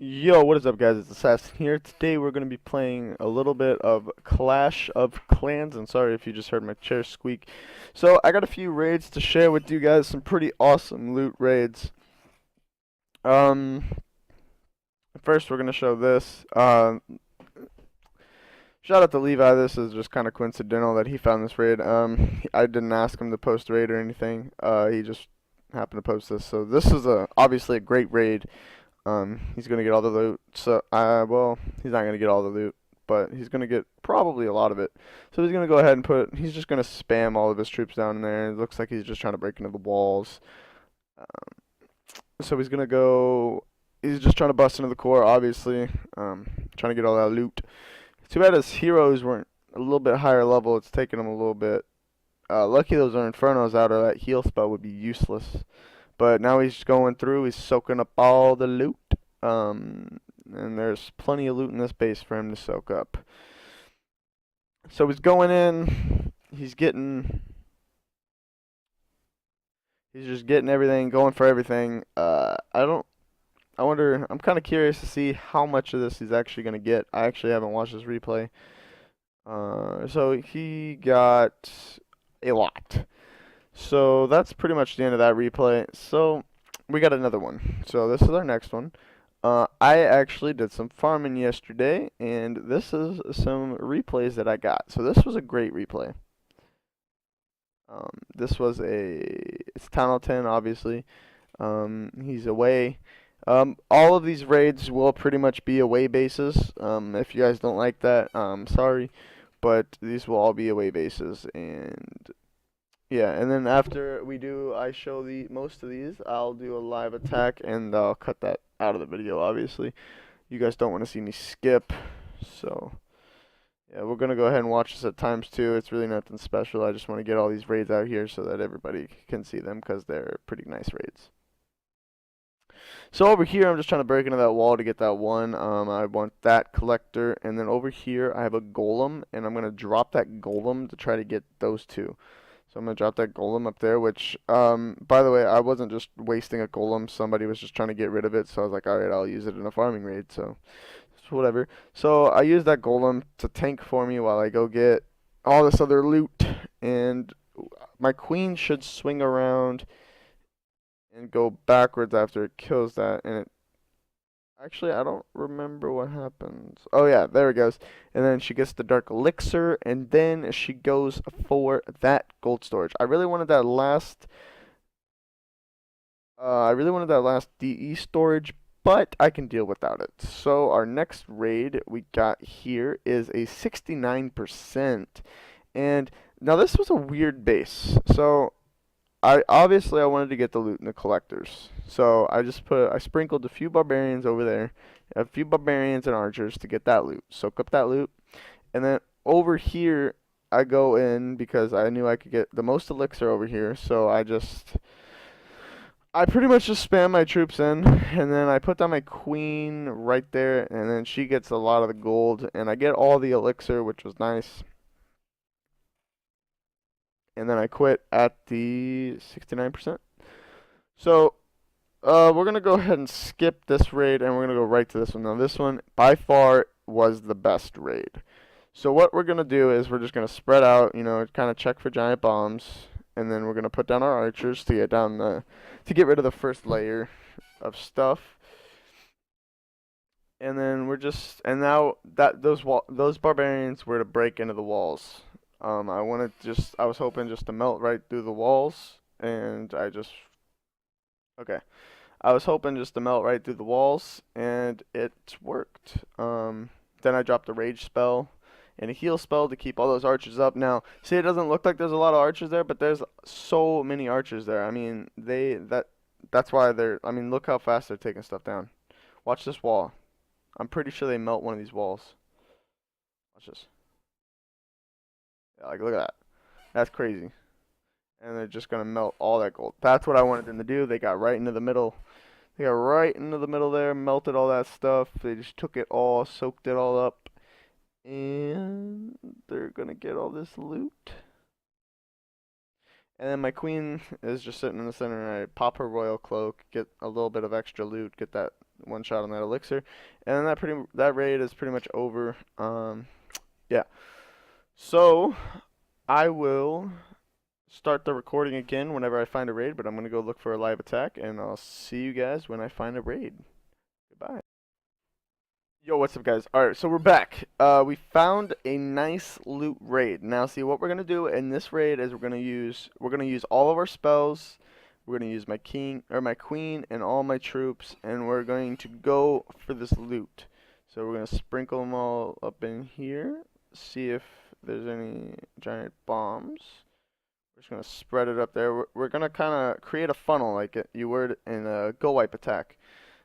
Yo, what is up, guys? It's Assassin here. Today we're going to be playing a little bit of Clash of Clans, and sorry if you just heard my chair squeak. So, I got a few raids to share with you guys, some pretty awesome loot raids. Um, First we're going to show this. Shout out to Levi. This is just kind of coincidental that he found this raid. I didn't ask him to post a raid or anything. He just happened to post this. So, this is obviously a great raid. He's gonna get all the loot. So, well, he's not gonna get all the loot, but he's gonna get probably a lot of it. So he's gonna go ahead and he's just gonna spam all of his troops down in there. It looks like he's just trying to break into the walls. So he's just trying to bust into the core, obviously. Trying to get all that loot. Too bad his heroes weren't a little bit higher level. It's taking him a little bit. Lucky those are Infernos out, or that heal spell would be useless. But now he's going through, he's soaking up all the loot. And there's plenty of loot in this base for him to soak up. So he's going in, he's just getting everything, going for everything. I'm kind of curious to see how much of this he's actually going to get. I actually haven't watched this replay. So he got a lot. So that's pretty much the end of that replay. So we got another one. So this is our next one. I actually did some farming yesterday, and this is some replays that I got. So this was a great replay. It's Th10, obviously. He's away. All of these raids will pretty much be away bases. If you guys don't like that, sorry, but these will all be away bases, and yeah, and then after I show the most of these, I'll do a live attack, and I'll cut that out of the video, obviously. You guys don't want to see me skip, so yeah, we're gonna go ahead and watch this at ×2. It's really nothing special. I just want to get all these raids out here so that everybody can see them, because they're pretty nice raids. So over here, I'm just trying to break into that wall to get that one. I want that collector, and then over here, I have a golem, and I'm gonna drop that golem to try to get those two. So I'm going to drop that golem up there, which, by the way, I wasn't just wasting a golem. Somebody was just trying to get rid of it, so I was like, alright, I'll use it in a farming raid, so whatever. So I used that golem to tank for me while I go get all this other loot, and my queen should swing around and go backwards after it kills that, and it actually, I don't remember what happens. Oh yeah, there it goes. And then she gets the dark elixir, and then she goes for that gold storage. I really wanted that last DE storage, but I can deal without it. So our next raid we got here is a 69%. And now this was a weird base. So I wanted to get the loot in the collectors. So I sprinkled a few barbarians over there, a few barbarians and archers to get that loot. Soak up that loot. And then over here I go in because I knew I could get the most elixir over here. So I pretty much just spam my troops in, and then I put down my queen right there, and then she gets a lot of the gold, and I get all the elixir, which was nice. And then I quit at the 69%. So, we're going to go ahead and skip this raid, and we're going to go right to this one. Now, this one, by far, was the best raid. So what we're going to do is we're just going to spread out, kind of check for giant bombs, and then we're going to put down our archers to get rid of the first layer of stuff. And then now that those barbarians were to break into the walls. I was hoping just to melt right through the walls, and okay. I was hoping just to melt right through the walls, and it worked. Then I dropped a rage spell and a heal spell to keep all those archers up. Now, see, it doesn't look like there's a lot of archers there, but there's so many archers there. I mean, that's why look how fast they're taking stuff down. Watch this wall. I'm pretty sure they melt one of these walls. Watch this. Yeah, like, look at that. That's crazy. And they're just gonna melt all that gold. That's what I wanted them to do. They got right into the middle. They got right into the middle there, melted all that stuff. They just took it all, soaked it all up. And they're gonna get all this loot. And then my queen is just sitting in the center, and I pop her royal cloak, get a little bit of extra loot, get that one shot on that elixir, and then that raid is pretty much over. Yeah. So I will start the recording again whenever I find a raid, but I'm gonna go look for a live attack, and I'll see you guys when I find a raid. Goodbye. Yo, what's up, guys? Alright, so we're back. We found a nice loot raid. Now, see, what we're gonna do in this raid is we're gonna use all of our spells. We're gonna use my king or my queen and all my troops, and we're going to go for this loot. So we're gonna sprinkle them all up in here. See if there's any giant bombs. We're just gonna spread it up there. We're gonna kind of create a funnel like you would in a go wipe attack.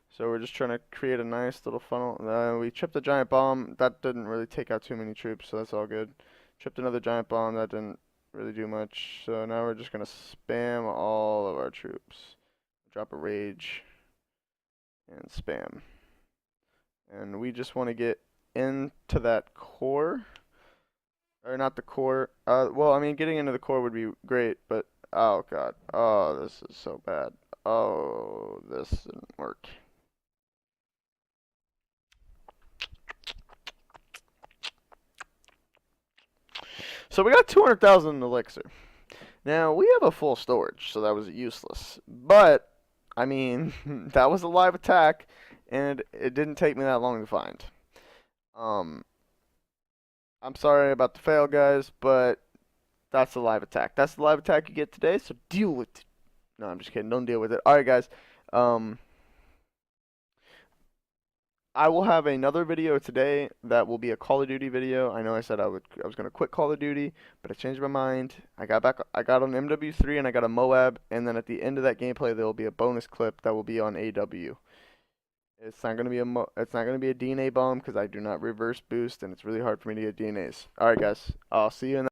So we're just trying to create a nice little funnel. We tripped a giant bomb. That didn't really take out too many troops, so that's all good. Tripped another giant bomb. That didn't really do much. So now we're just going to spam all of our troops. Drop a rage and spam. And we just want to get into that core. Or not the core. Well, I mean, getting into the core would be great, but oh god. Oh, this is so bad. Oh, this didn't work. So we got 200,000 elixir. Now, we have a full storage, so that was useless. But, I mean, that was a live attack, and it didn't take me that long to find. I'm sorry about the fail, guys, but that's the live attack. That's the live attack you get today, so deal with it. No, I'm just kidding. Don't deal with it. Alright, guys. I will have another video today that will be a Call of Duty video. I know I said I was gonna quit Call of Duty, but I changed my mind. I got on MW3 and I got a Moab, and then at the end of that gameplay there will be a bonus clip that will be on AW. It's not gonna be a DNA bomb because I do not reverse boost, and it's really hard for me to get DNAs. All right, guys. I'll see you in